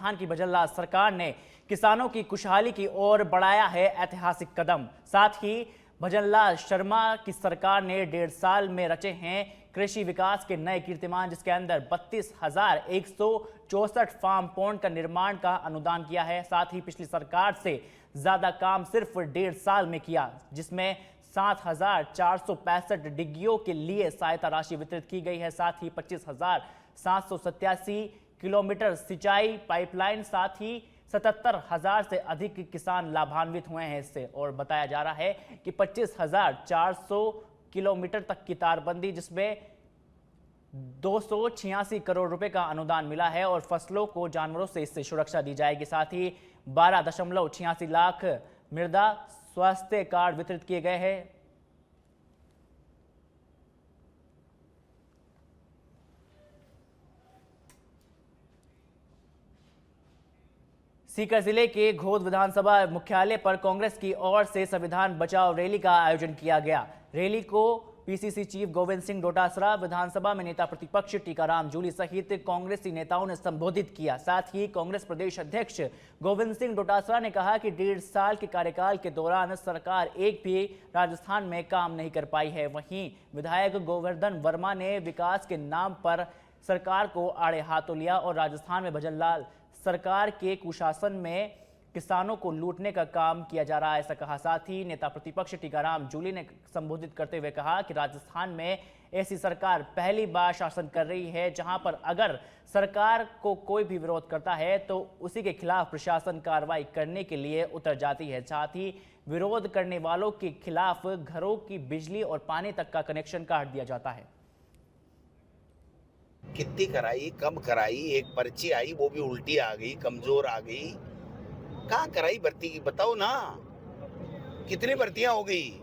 राजस्थान की भजनलाल सरकार ने किसानों की खुशहाली की ओर बढ़ाया है ऐतिहासिक कदम। साथ ही भजनलाल शर्मा की सरकार ने 1.5 साल में रचे हैं कृषि विकास के नए कीर्तिमान, जिसके अंदर 32,164 फार्म पॉन्ड का निर्माण का अनुदान किया है। साथ ही पिछली सरकार से ज्यादा काम सिर्फ 1.5 साल में किया, जिसमें 7,465 डिग्गियों के लिए सहायता राशि वितरित की गई है। साथ ही 25,787 किलोमीटर सिंचाई पाइपलाइन, साथ ही 77,000 से अधिक किसान लाभान्वित हुए हैं इससे। और बताया जा रहा है कि 25,400 किलोमीटर तक की तारबंदी, जिसमें 286 करोड़ रुपए का अनुदान मिला है और फसलों को जानवरों से इससे सुरक्षा दी जाएगी। साथ ही 12.86 लाख मृदा स्वास्थ्य कार्ड वितरित किए गए हैं। सीकर जिले के घोद विधानसभा मुख्यालय पर कांग्रेस की ओर से संविधान बचाओ रैली का आयोजन किया गया। रैली को पीसीसी चीफ गोविंद सिंह डोटासरा, विधानसभा में नेता प्रतिपक्ष टीकाराम जूली सहित कांग्रेसी नेताओं ने संबोधित किया। साथ ही कांग्रेस प्रदेश अध्यक्ष गोविंद सिंह डोटासरा ने कहा कि 1.5 साल के कार्यकाल के दौरान सरकार एक भी राजस्थान में काम नहीं कर पाई है। वहीं विधायक गोवर्धन वर्मा ने विकास के नाम पर सरकार को आड़े हाथों लिया और राजस्थान में भजनलाल सरकार के कुशासन में किसानों को लूटने का काम किया जा रहा है, ऐसा कहा। साथ ही नेता प्रतिपक्ष टीकाराम जूली ने संबोधित करते हुए कहा कि राजस्थान में ऐसी सरकार पहली बार शासन कर रही है, जहां पर अगर सरकार को कोई भी विरोध करता है तो उसी के खिलाफ प्रशासन कार्रवाई करने के लिए उतर जाती है। साथ ही विरोध करने वालों के खिलाफ घरों की बिजली और पानी तक का कनेक्शन काट दिया जाता है। कितनी कराई, कम कराई, एक पर्ची आई वो भी उल्टी आ गई, कमजोर आ गई। कहाँ कराई भर्ती की बताओ ना, कितनी भर्तियां हो गई?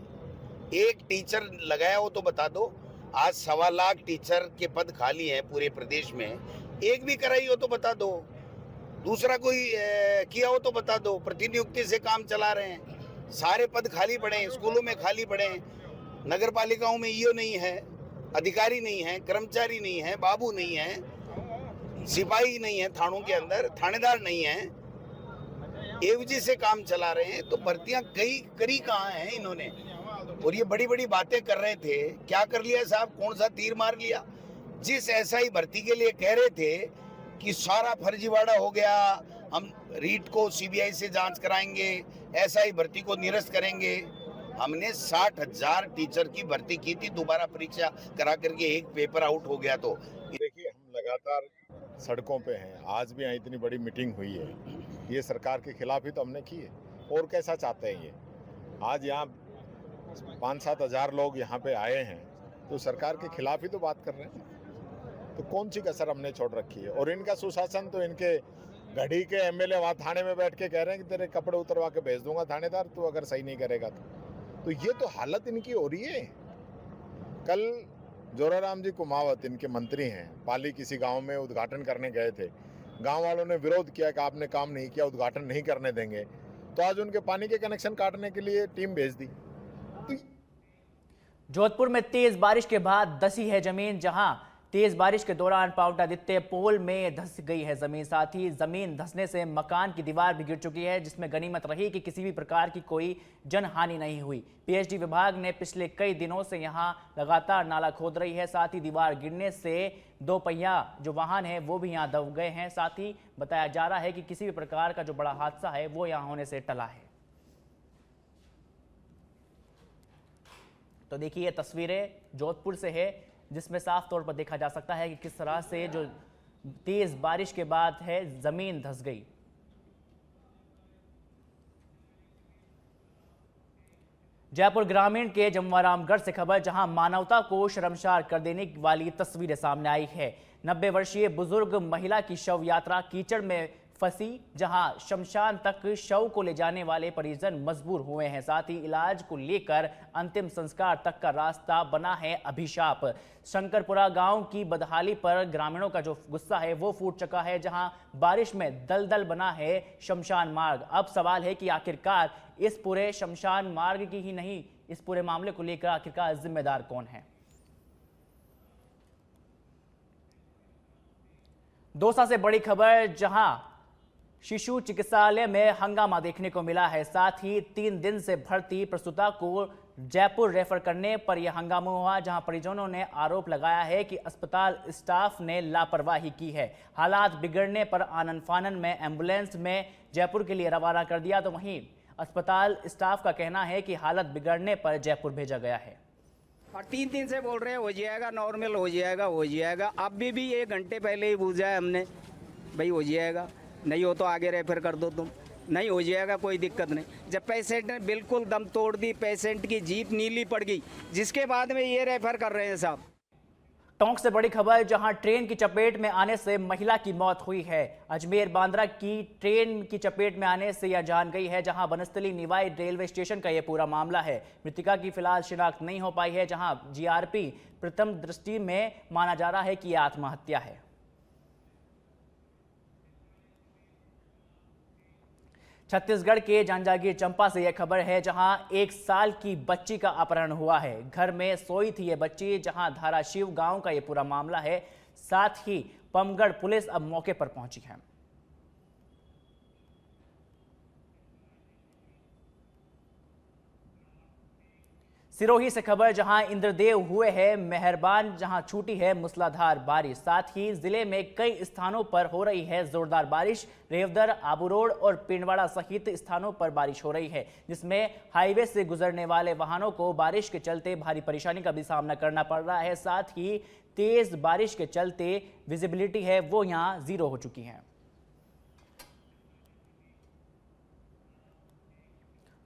एक टीचर लगाया हो तो बता दो। आज 1.25 लाख टीचर के पद खाली हैं पूरे प्रदेश में, एक भी कराई हो तो बता दो। दूसरा कोई किया हो तो बता दो। प्रतिनियुक्ति से काम चला रहे हैं, सारे पद खाली पड़े हैं, स्कूलों में खाली पड़े हैं, नगर पालिकाओं में ईओ नहीं है, अधिकारी नहीं है, कर्मचारी नहीं है, बाबू नहीं है, सिपाही नहीं है, थानों के अंदर थानेदार नहीं है, एवजी से काम चला रहे हैं। तो भर्तियां करी कहाँ हैं इन्होंने? और ये बड़ी बड़ी बातें कर रहे थे, क्या कर लिया साहब? कौन सा तीर मार लिया? जिस एसआई भर्ती के लिए कह रहे थे कि सारा फर्जीवाड़ा हो गया, हम रीट को सीबीआई से जांच कराएंगे, एसआई भर्ती को निरस्त करेंगे, हमने 60,000 टीचर की भर्ती की थी, दोबारा परीक्षा करा करके एक पेपर आउट हो गया। तो देखिए, हम लगातार सड़कों पे हैं, आज भी यहाँ इतनी बड़ी मीटिंग हुई है, ये सरकार के खिलाफ ही तो हमने की है। और कैसा चाहते हैं ये? आज यहाँ 5-7 हज़ार लोग यहाँ पे आए हैं तो सरकार के खिलाफ ही तो बात कर रहे हैं। तो कौन सी कसर हमने छोड़ रखी है? और इनका सुशासन तो इनके गढ़ी के एमएलए वहाँ थाने में बैठ के कह रहे हैं कि तेरे कपड़े उतरवा के भेज दूंगा थानेदार, तू अगर सही नहीं करेगा तो ये तो हालत इनकी हो रही है। कल जोराराम जी कुमावत इनके मंत्री हैं, पाली किसी गांव में उद्घाटन करने गए थे, गांव वालों ने विरोध किया कि आपने काम नहीं किया, उद्घाटन नहीं करने देंगे, तो आज उनके पानी के कनेक्शन काटने के लिए टीम भेज दी। जोधपुर में तेज बारिश के बाद धसी है जमीन, जहां तेज बारिश के दौरान पावटादित्य पोल में धस गई है जमीन। साथ ही जमीन धसने से मकान की दीवार भी गिर चुकी है, जिसमें गनीमत रही कि किसी भी प्रकार की कोई जनहानि नहीं हुई। पीएचडी विभाग ने पिछले कई दिनों से यहां लगातार नाला खोद रही है। साथ ही दीवार गिरने से 2 पहिया जो वाहन है वो भी यहां दब गए हैं। साथ ही बताया जा रहा है कि किसी भी प्रकार का जो बड़ा हादसा है वो यहां होने से टला है। तो देखिए, ये तस्वीरें जोधपुर से है, जिसमें साफ तौर पर देखा जा सकता है कि किस तरह से जो तेज बारिश के बाद है जमीन धंस गई। जयपुर ग्रामीण के जमवारामगढ़ से खबर, जहां मानवता को शर्मसार कर देने वाली तस्वीरें सामने आई है। 90 वर्षीय बुजुर्ग महिला की शव यात्रा कीचड़ में फंसी, जहां शमशान तक शव को ले जाने वाले परिजन मजबूर हुए हैं। साथ ही इलाज को लेकर अंतिम संस्कार तक का रास्ता बना है अभिशाप। शंकरपुरा गांव की बदहाली पर ग्रामीणों का जो गुस्सा है वो फूट चुका है, जहां बारिश में दलदल बना है शमशान मार्ग। अब सवाल है कि आखिरकार इस पूरे शमशान मार्ग की ही नहीं, इस पूरे मामले को लेकर आखिरकार जिम्मेदार कौन है? दौसा से बड़ी खबर, जहां शिशु चिकित्सालय में हंगामा देखने को मिला है। साथ ही 3 दिन से भर्ती प्रसूता को जयपुर रेफर करने पर यह हंगामा हुआ, जहां परिजनों ने आरोप लगाया है कि अस्पताल स्टाफ ने लापरवाही की है। हालात बिगड़ने पर आनन फानन में एम्बुलेंस में जयपुर के लिए रवाना कर दिया, तो वहीं अस्पताल स्टाफ का कहना है कि हालत बिगड़ने पर जयपुर भेजा गया है। और 3 दिन से बोल रहे हैं हो जाएगा, नॉर्मल हो जाएगा, हो जाएगा। अभी भी 1 घंटे पहले ही पूछा है हमने, भाई हो जाएगा, नहीं हो तो आगे रेफर कर दो, तुम नहीं हो जाएगा, कोई दिक्कत नहीं। जब पेशेंट ने बिल्कुल दम तोड़ दी, पेशेंट की जीप नीली पड़ गई, जिसके बाद में ये रेफर कर रहे हैं साहब। टोंक से बड़ी खबर, जहां ट्रेन की चपेट में आने से महिला की मौत हुई है। अजमेर बांद्रा की ट्रेन की चपेट में आने से यह जान गई है, जहां बनस्थली निवाई रेलवे स्टेशन का यह पूरा मामला है। मृतिका की फिलहाल शिनाख्त नहीं हो पाई है, जहां जीआरपी प्रथम दृष्टि में माना जा रहा है कि यह आत्महत्या है। छत्तीसगढ़ के जांजागीर चंपा से यह खबर है, जहां 1 साल की बच्ची का अपहरण हुआ है। घर में सोई थी यह बच्ची, जहां धाराशिव गांव का यह पूरा मामला है। साथ ही पमगढ़ पुलिस अब मौके पर पहुंची है। सिरोही से खबर, जहां इंद्रदेव हुए हैं मेहरबान, जहां छूटी है मूसलाधार बारिश। साथ ही जिले में कई स्थानों पर हो रही है जोरदार बारिश। रेवदर, आबू रोड और पिंडवाड़ा सहित स्थानों पर बारिश हो रही है, जिसमें हाईवे से गुजरने वाले वाहनों को बारिश के चलते भारी परेशानी का भी सामना करना पड़ रहा है। साथ ही तेज बारिश के चलते विजिबिलिटी है वो यहां 0 हो चुकी है।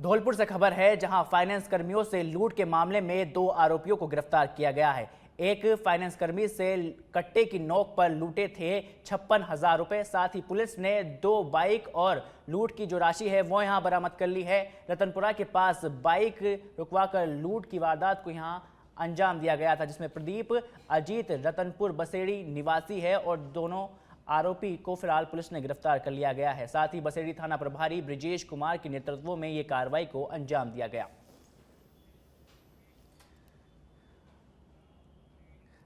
धौलपुर से खबर है, जहां फाइनेंस कर्मियों से लूट के मामले में 2 आरोपियों को गिरफ्तार किया गया है। एक फाइनेंस कर्मी से कट्टे की नोक पर लूटे थे 56,000 रुपए। साथ ही पुलिस ने 2 बाइक और लूट की जो राशि है वो यहां बरामद कर ली है। रतनपुरा के पास बाइक रुकवाकर लूट की वारदात को यहां अंजाम दिया गया था, जिसमें प्रदीप अजीत रतनपुर बसेड़ी निवासी है और दोनों आरोपी को फिलहाल पुलिस ने गिरफ्तार कर लिया गया है। साथ ही बसेड़ी थाना प्रभारी ब्रिजेश कुमार के नेतृत्व में यह कार्रवाई को अंजाम दिया गया।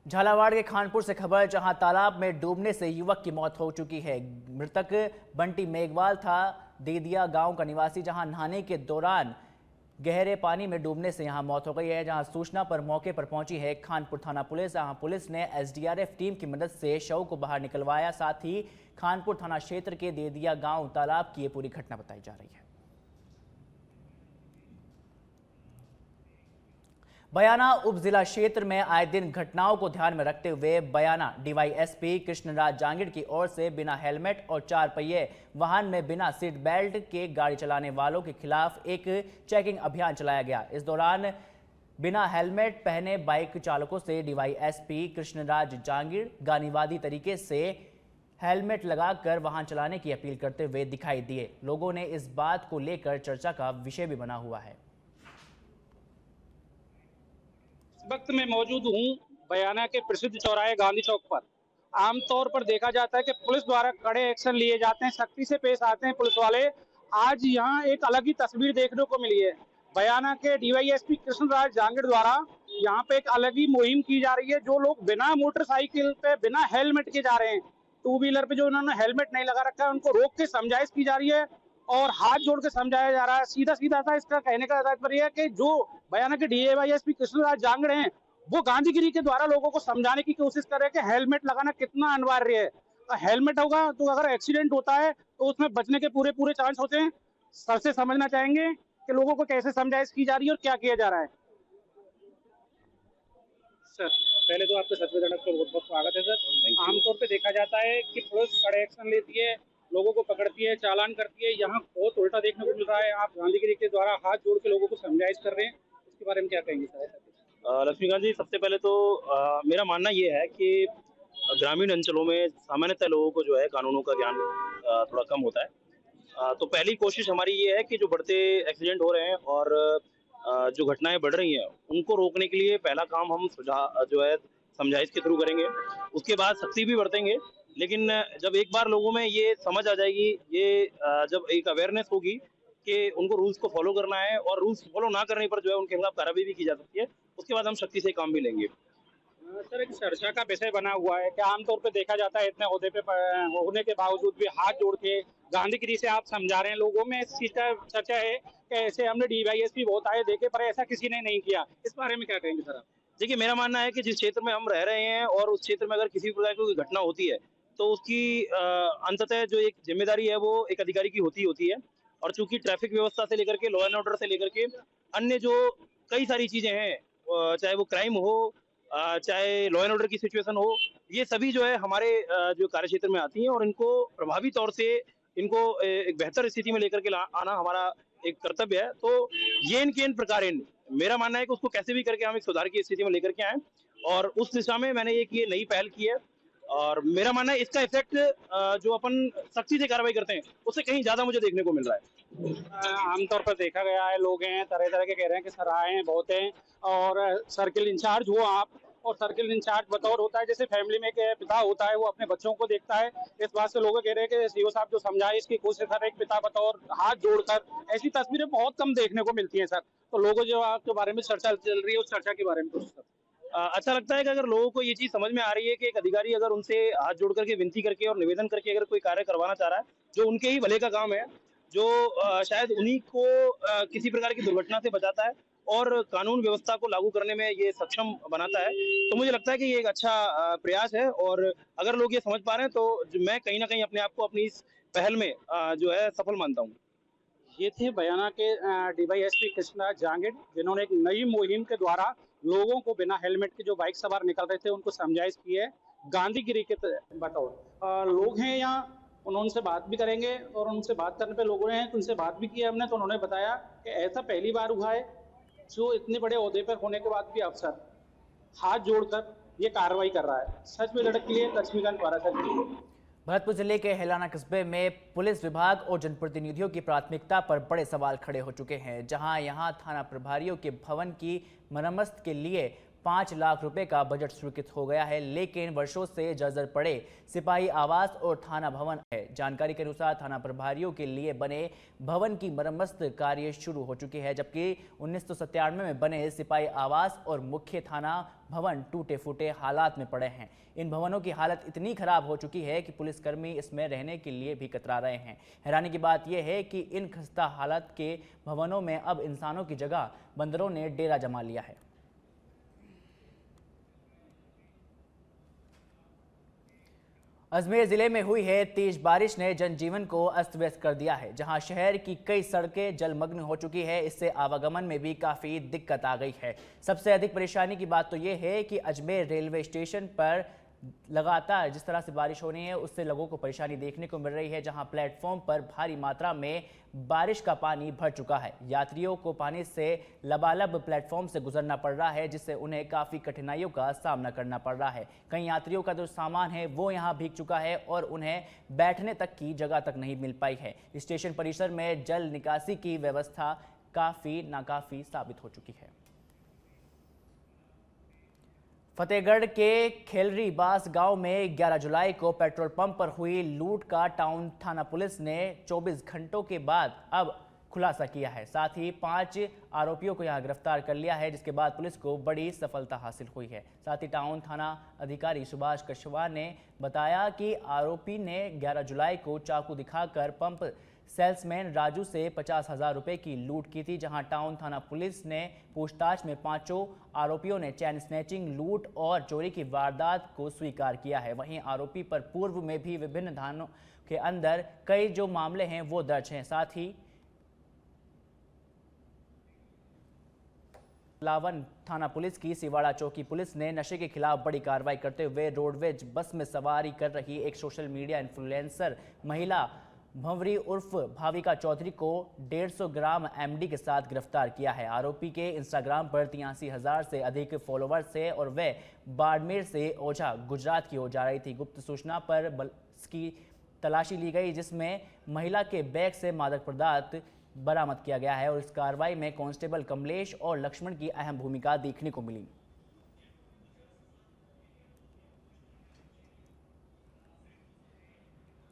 झालावाड़ के खानपुर से खबर, जहां तालाब में डूबने से युवक की मौत हो चुकी है। मृतक बंटी मेघवाल था, देदिया गांव का निवासी, जहां नहाने के दौरान गहरे पानी में डूबने से यहां मौत हो गई है। जहां सूचना पर मौके पर पहुंची है खानपुर थाना पुलिस, जहां पुलिस ने एसडीआरएफ टीम की मदद से शव को बाहर निकलवाया। साथ ही खानपुर थाना क्षेत्र के देदिया गांव तालाब की ये पूरी घटना बताई जा रही है। बयाना उप जिला क्षेत्र में आए दिन घटनाओं को ध्यान में रखते हुए बयाना डीवाईएसपी कृष्णराज जांगिड़ की ओर से बिना हेलमेट और 4 पहिए वाहन में बिना सीट बेल्ट के गाड़ी चलाने वालों के खिलाफ एक चेकिंग अभियान चलाया गया। इस दौरान बिना हेलमेट पहने बाइक चालकों से डीवाईएसपी कृष्णराज जांगिड़ गानीवादी तरीके से हेलमेट लगाकर वाहन चलाने की अपील करते हुए दिखाई दिए। लोगों ने इस बात को लेकर चर्चा का विषय भी बना हुआ है। वक्त में मौजूद हूँ बयाना के प्रसिद्ध चौराहे गांधी चौक पर। आमतौर पर देखा जाता है कि पुलिस द्वारा कड़े एक्शन लिए जाते हैं, सख्ती से पेश आते हैं पुलिस वाले। आज यहाँ एक अलग ही तस्वीर देखने को मिली है। बयाना के डीवाईएसपी कृष्णराज जांगिड़ द्वारा यहाँ पे एक अलग ही मुहिम की जा रही है। जो लोग बिना मोटरसाइकिल पे बिना हेलमेट के जा रहे हैं, 2 व्हीलर पे जो उन्होंने हेलमेट नहीं लगा रखा है, उनको रोक के समझाइश की जा रही है और हाथ जोड़ के समझाया जा रहा है। सीधा सीधा सा इसका कहने का तात्पर्य है कि जो बयाना के डीवाईएसपी कृष्णराज जांगिड़ हैं, वो गांधीगिरी के द्वारा लोगों को समझाने की कोशिश कर रहे हैं कि हेलमेट लगाना कितना अनिवार्य है। हेलमेट होगा तो अगर एक्सीडेंट होता है तो उसमें बचने के पूरे चांस होते हैं। सर से समझना चाहेंगे कि लोगों को कैसे समझाइश की जा रही है और क्या किया जा रहा है। सर, पहले तो आपके सत्याग्रह पर बहुत बहुत स्वागत है सर। आमतौर पे देखा जाता है कि पुलिस कड़े एक्शन लेती है, लोगों को पकड़ती है, चालान करती है। यहाँ बहुत उल्टा देखने को मिल रहा है। आप गांधीगिरी के द्वारा हाथ जोड़ के लोगों को समझाइश कर रहे हैं, इसके बारे में क्या कहेंगे सर? लक्ष्मीकांत जी, सबसे पहले तो मेरा मानना ये है कि ग्रामीण अंचलों में सामान्यतः लोगों को जो है कानूनों का ज्ञान थोड़ा कम होता है। तो पहली कोशिश हमारी ये है कि जो बढ़ते एक्सीडेंट हो रहे हैं और जो घटनाएं बढ़ रही हैं, उनको रोकने के लिए पहला काम हम जो है समझाइश के थ्रू करेंगे। उसके बाद सख्ती भी बरतेंगे। लेकिन जब एक बार लोगों में ये समझ आ जाएगी, ये जब एक अवेयरनेस होगी कि उनको रूल्स को फॉलो करना है और रूल्स फॉलो ना करने पर जो है उनके खिलाफ कार्रवाई भी की जा सकती है, उसके बाद हम सख्ती से काम भी लेंगे। सर, एक चर्चा का विषय बना हुआ है कि आमतौर पे देखा जाता है इतने ओहदे पे होने के बावजूद भी हाथ जोड़ के गांधीगिरी से आप समझा रहे हैं लोगों में। इस चीज का चर्चा है कि ऐसे हमने डीवाईएसपी बहुत आए देखे पर ऐसा किसी ने नहीं किया। इस बारे में क्या कहेंगे सर आप? देखिए, मेरा मानना है कि जिस क्षेत्र में हम रह रहे हैं और उस क्षेत्र में अगर किसी भी प्रकार की कोई घटना होती है तो उसकी अंततः जो एक जिम्मेदारी है वो एक अधिकारी की होती है। और चूंकि ट्रैफिक व्यवस्था से लेकर के लॉ एंड ऑर्डर से लेकर के अन्य जो कई सारी चीजें हैं, चाहे वो क्राइम हो, चाहे लॉ एंड ऑर्डर की सिचुएशन हो, ये सभी जो है हमारे जो कार्य क्षेत्र में आती हैं और इनको प्रभावी तौर से इनको एक बेहतर स्थिति में लेकर के आना हमारा एक कर्तव्य है। तो ये इन प्रकार मेरा मानना है कि उसको कैसे भी करके हम एक सुधार की स्थिति में लेकर के आए और उस दिशा में मैंने एक ये नई पहल की है। और मेरा मानना है इसका इफेक्ट जो अपन सख्ती से कार्रवाई करते हैं उससे कहीं ज्यादा मुझे देखने को मिल रहा है। आमतौर पर देखा गया है, लोग हैं तरह तरह के कह रहे हैं कि सर आए हैं बहुत हैं और सर्किल इंचार्ज हो आप, और सर्किल इंचार्ज बतौर होता है जैसे फैमिली में एक पिता होता है, वो अपने बच्चों को देखता है। इस बात से लोग कह रहे हैं कि सीओ साहब जो समझाए इसकी कोशिश कर रहे हैं, एक पिता बतौर हाथ जोड़कर। ऐसी तस्वीरें बहुत कम देखने को मिलती हैं सर। तो लोगों जो आपके बारे में चर्चा चल रही है उस चर्चा के बारे में कुछ सर। अच्छा लगता है कि अगर लोगों को ये चीज समझ में आ रही है कि एक अधिकारी अगर उनसे हाथ जोड़ करके विनती करके और निवेदन करके अगर कोई कार्य करवाना चाह रहा है जो उनके ही भले का काम है, जो शायद उन्हीं को किसी प्रकार की दुर्घटना से बचाता है और कानून व्यवस्था को लागू करने में ये सक्षम बनाता है, तो मुझे लगता है कि ये एक अच्छा प्रयास है। और अगर लोग ये समझ पा रहे हैं तो मैं कहीं ना कहीं अपने आप को अपनी इस पहल में जो है सफल मानता हूँ। ये थे बयाना के डीवाईएसपी कृष्णा जांगिड़, जिन्होंने एक नई मुहिम के द्वारा लोगों को बिना हेलमेट के जो बाइक सवार निकल रहे थे उनको समझाइश की है गांधीगिरी के बतौर। लोग हैं यहाँ, उनसे बात भी करेंगे और उनसे बात करने पे लोगों ने उनसे बात भी की है हमने, तो उन्होंने बताया कि ऐसा पहली बार हुआ है जो इतने बड़े ओहदे पर होने के बाद भी अफसर हाथ जोड़कर ये कार्रवाई कर रहा है। सच में लड़क के लिए लक्ष्मीकांत वारासर। भरतपुर जिले के हेलाना कस्बे में पुलिस विभाग और जनप्रतिनिधियों की प्राथमिकता पर बड़े सवाल खड़े हो चुके हैं, जहां यहां थाना प्रभारियों के भवन की मरम्मत के लिए 5 लाख रुपए का बजट स्वीकृत हो गया है, लेकिन वर्षों से जर्जर पड़े सिपाही आवास और थाना भवन है। जानकारी के अनुसार थाना प्रभारियों के लिए बने भवन की मरम्मत कार्य शुरू हो चुकी है, जबकि 1997 में बने सिपाही आवास और मुख्य थाना भवन टूटे फूटे हालात में पड़े हैं। इन भवनों की हालत इतनी खराब हो चुकी है कि पुलिसकर्मी इसमें रहने के लिए भी कतरा रहे हैं। हैरानी की बात यह है कि इन खस्ता हालत के भवनों में अब इंसानों की जगह बंदरों ने डेरा जमा लिया है। अजमेर जिले में हुई है तेज बारिश ने जनजीवन को अस्त व्यस्त कर दिया है, जहां शहर की कई सड़कें जलमग्न हो चुकी है। इससे आवागमन में भी काफ़ी दिक्कत आ गई है। सबसे अधिक परेशानी की बात तो ये है कि अजमेर रेलवे स्टेशन पर लगातार जिस तरह से बारिश हो रही है उससे लोगों को परेशानी देखने को मिल रही है, जहां प्लेटफॉर्म पर भारी मात्रा में बारिश का पानी भर चुका है। यात्रियों को पानी से लबालब प्लेटफॉर्म से गुजरना पड़ रहा है, जिससे उन्हें काफ़ी कठिनाइयों का सामना करना पड़ रहा है। कई यात्रियों का जो सामान है वो यहाँ भीग चुका है और उन्हें बैठने तक की जगह तक नहीं मिल पाई है। स्टेशन परिसर में जल निकासी की व्यवस्था काफ़ी नाकाफी साबित हो चुकी है। फतेहगढ़ के खेलरी बास गांव में 11 जुलाई को पेट्रोल पंप पर हुई लूट का टाउन थाना पुलिस ने 24 घंटों के बाद अब खुलासा किया है। साथ ही 5 आरोपियों को यहां गिरफ्तार कर लिया है, जिसके बाद पुलिस को बड़ी सफलता हासिल हुई है। साथ ही टाउन थाना अधिकारी सुभाष कशवाहा ने बताया कि आरोपी ने 11 जुलाई को चाकू दिखाकर पंप सेल्समैन राजू से 50,000 रुपए की लूट की थी, जहां टाउन थाना पुलिस ने पूछताछ में 5 आरोपियों ने चैन स्नैचिंग, लूट और चोरी की वारदात को स्वीकार किया है। वहीं आरोपी पर पूर्व में भी विभिन्न थानों के अंदर कई जो मामले हैं वो दर्ज हैं। साथ ही लावन थाना पुलिस की सिवाड़ा चौकी पुलिस ने नशे के खिलाफ बड़ी कार्रवाई करते हुए रोडवेज बस में सवारी कर रही एक सोशल मीडिया इन्फ्लुएंसर महिला भंवरी उर्फ भाविका चौधरी को 150 ग्राम एमडी के साथ गिरफ्तार किया है। आरोपी के इंस्टाग्राम पर 83,000 से अधिक फॉलोवर्स है और वह बाड़मेर से ओझा गुजरात की ओर जा रही थी। गुप्त सूचना पर बस की तलाशी ली गई, जिसमें महिला के बैग से मादक पदार्थ बरामद किया गया है और इस कार्रवाई में कांस्टेबल कमलेश और लक्ष्मण की अहम भूमिका देखने को मिली।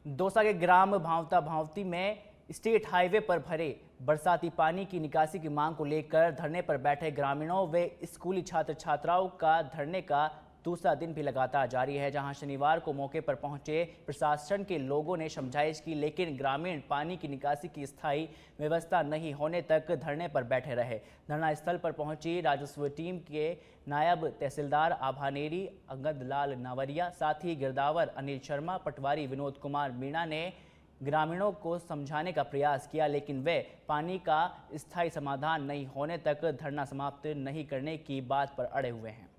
दौसा के ग्राम भांवता भांवती में स्टेट हाईवे पर भरे बरसाती पानी की निकासी की मांग को लेकर धरने पर बैठे ग्रामीणों व स्कूली छात्र छात्राओं का धरने का दूसरा दिन भी लगातार जारी है, जहां शनिवार को मौके पर पहुंचे प्रशासन के लोगों ने समझाइश की, लेकिन ग्रामीण पानी की निकासी की स्थायी व्यवस्था नहीं होने तक धरने पर बैठे रहे। धरना स्थल पर पहुंची राजस्व टीम के नायब तहसीलदार आभानेरी अंगद लाल नावरिया, साथ ही गिरदावर अनिल शर्मा, पटवारी विनोद कुमार मीणा ने ग्रामीणों को समझाने का प्रयास किया, लेकिन वे पानी का स्थायी समाधान नहीं होने तक धरना समाप्त नहीं करने की बात पर अड़े हुए हैं।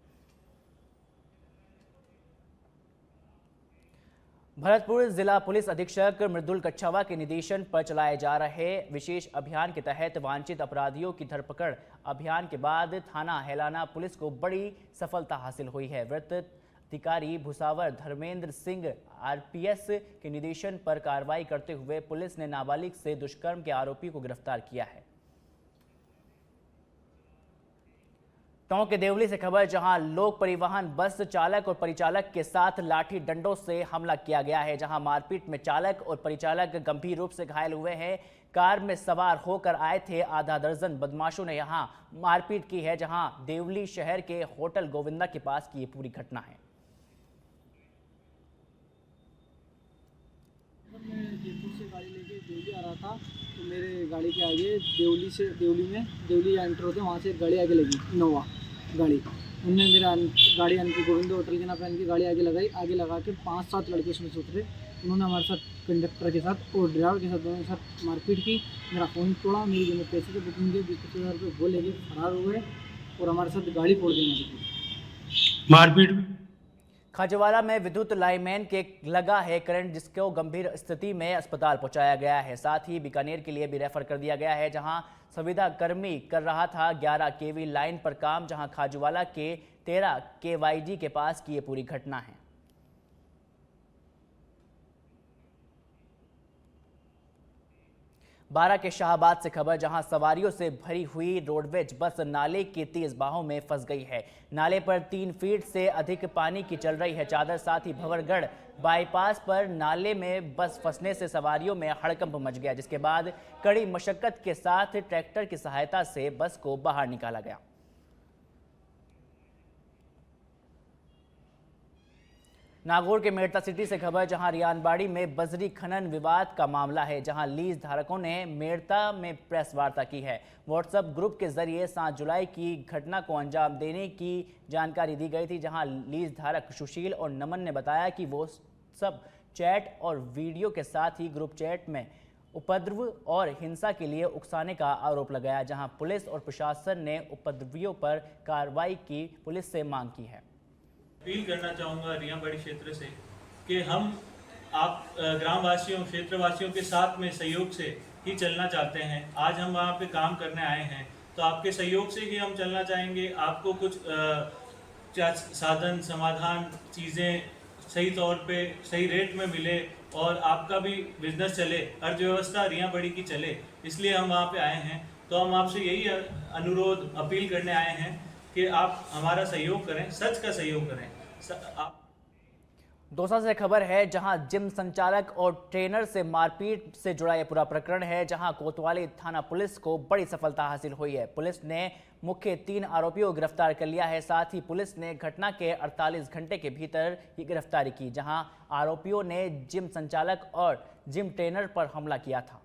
भरतपुर जिला पुलिस अधीक्षक मृदुल कच्छावा के निर्देशन पर चलाए जा रहे विशेष अभियान के तहत वांछित अपराधियों की धरपकड़ अभियान के बाद थाना हेलाना पुलिस को बड़ी सफलता हासिल हुई है। वृत्त अधिकारी भुसावर धर्मेंद्र सिंह आरपीएस के निर्देशन पर कार्रवाई करते हुए पुलिस ने नाबालिग से दुष्कर्म के आरोपी को गिरफ्तार किया है। टोंक के देवली से खबर, जहां लोक परिवहन बस चालक और परिचालक के साथ लाठी डंडों से हमला किया गया है, जहां मारपीट में चालक और परिचालक गंभीर रूप से घायल हुए हैं। कार में सवार होकर आए थे आधा दर्जन बदमाशों ने यहां मारपीट की है, जहां देवली शहर के होटल गोविंदा के पास की ये पूरी घटना है। मैं जयपुर से गाड़ी लेके देवली आ रहा था, तो मेरे गाड़ी के आगे देवली एंटर होते वहाँ से एक गाड़ी आगे लगी, इनोवा गाड़ी। उनने मेरा गाड़ी यानी कि गोविंद होटल के नाम पे इनकी गाड़ी आगे लगा के 5-7 लड़के उसमें से उतरे। उन्होंने हमारे साथ कंडक्टर के साथ और ड्राइवर के साथ दोनों के साथ मारपीट की, मेरा फ़ोन तोड़ा, मेरी जो पैसे के बुकिंग के 20-25 हज़ार रुपये वो लेके फरार हुए और हमारे साथ गाड़ी फोड़ दी। मारपीट खाजवाला में विद्युत लाइनमैन के लगा है करंट, जिसको गंभीर स्थिति में अस्पताल पहुंचाया गया है। साथ ही बीकानेर के लिए भी रेफर कर दिया गया है, जहां संविदा कर्मी कर रहा था 11 केवी लाइन पर काम, जहां खाजवाला के 13 केवाईजी के पास की ये पूरी घटना है। बारा के शाहबाद से खबर, जहां सवारियों से भरी हुई रोडवेज बस नाले की तेज बहाव में फंस गई है। नाले पर 3 फीट से अधिक पानी की चल रही है चादर। साथ ही भंवरगढ़ बाईपास पर नाले में बस फंसने से सवारियों में हड़कंप मच गया, जिसके बाद कड़ी मशक्कत के साथ ट्रैक्टर की सहायता से बस को बाहर निकाला गया। नागौर के मेड़ता सिटी से खबर, जहां रियानबाड़ी में बजरी खनन विवाद का मामला है, जहां लीज धारकों ने मेड़ता में प्रेस वार्ता की है। व्हाट्सएप ग्रुप के जरिए 7 जुलाई की घटना को अंजाम देने की जानकारी दी गई थी, जहां लीज धारक सुशील और नमन ने बताया कि वो सब चैट और वीडियो के साथ ही ग्रुप चैट में उपद्रव और हिंसा के लिए उकसाने का आरोप लगाया, जहां पुलिस और प्रशासन ने उपद्रवियों पर कार्रवाई की पुलिस से मांग की है। अपील करना चाहूँगा रियाबाड़ी क्षेत्र से कि हम आप ग्रामवासियों क्षेत्रवासियों के साथ में सहयोग से ही चलना चाहते हैं। आज हम वहाँ पे काम करने आए हैं, तो आपके सहयोग से ही हम चलना चाहेंगे। आपको कुछ साधन समाधान चीज़ें सही तौर पे सही रेट में मिले और आपका भी बिजनेस चले, अर्थव्यवस्था रियाबाड़ी की चले, इसलिए हम वहाँ पे आए हैं। तो हम आपसे यही अनुरोध अपील करने आए हैं कि आप हमारा सहयोग करें, सच का सहयोग करें। दौसा से खबर है, जहां जिम संचालक और ट्रेनर से मारपीट से जुड़ा यह पूरा प्रकरण है, जहां कोतवाली थाना पुलिस को बड़ी सफलता हासिल हुई है। पुलिस ने मुख्य 3 आरोपियों को गिरफ्तार कर लिया है। साथ ही पुलिस ने घटना के 48 घंटे के भीतर ये गिरफ्तारी की, जहां आरोपियों ने जिम संचालक और जिम ट्रेनर पर हमला किया था।